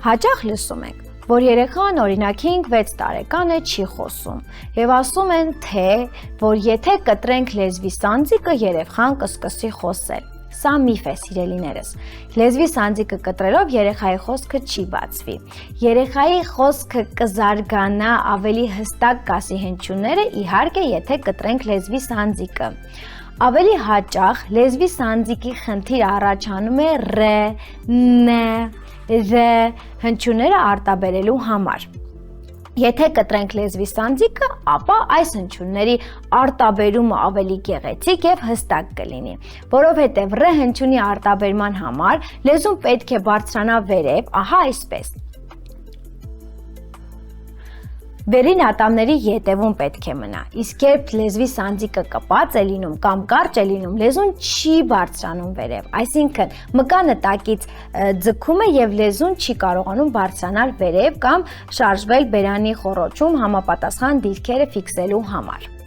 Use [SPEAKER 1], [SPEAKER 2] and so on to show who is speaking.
[SPEAKER 1] Հաճախ լսում ենք, որ երեխան օրինակ 5-6 տարեկան է չի խոսում եւ ասում են թե, որ եթե կտրենք լեզվի սանձիկը, երեխան կսկսի խոսել։ Սա միֆ է, սիրելիներս։ Լեզվի սանձիկը կտրելով երեխայի խոսքը չի բացվի։ Երեխայի խոսքը կզարգանա, ավելի հստակ կասի հնչյունները, իհարկե, եթե կտրենք լեզվի սանձիկը։ Ավելի հաճախ լեզվի սանձիկի խնդիր առաջանում է ռ, ն, ր հնչյունները արտաբերելու համար։ Եթե կտրենք լեզվի սանձիկը, ապա այս հնչյունների արտաբերումը ավելի գեղեցիկ եւ հստակ կլինի, որովհետեւ ռ հնչյունի արտաբերման համար լեզուն պետք է բարձրանա վերև, ահա այսպես։ Վերին ատամների ետևում պետք է մնա, իսկ երբ լեզվի սանձիկը կպած է լինում կամ կարճ է լինում, լեզուն չի բարձրանում վերև, այսինքն մկանը տակից ձգում է եւ լեզուն չի կարողանում բարձրանալ վերև կամ շարժվել բերանի խոռոչում համապատասխան դիրքերը ֆիքսելու համար։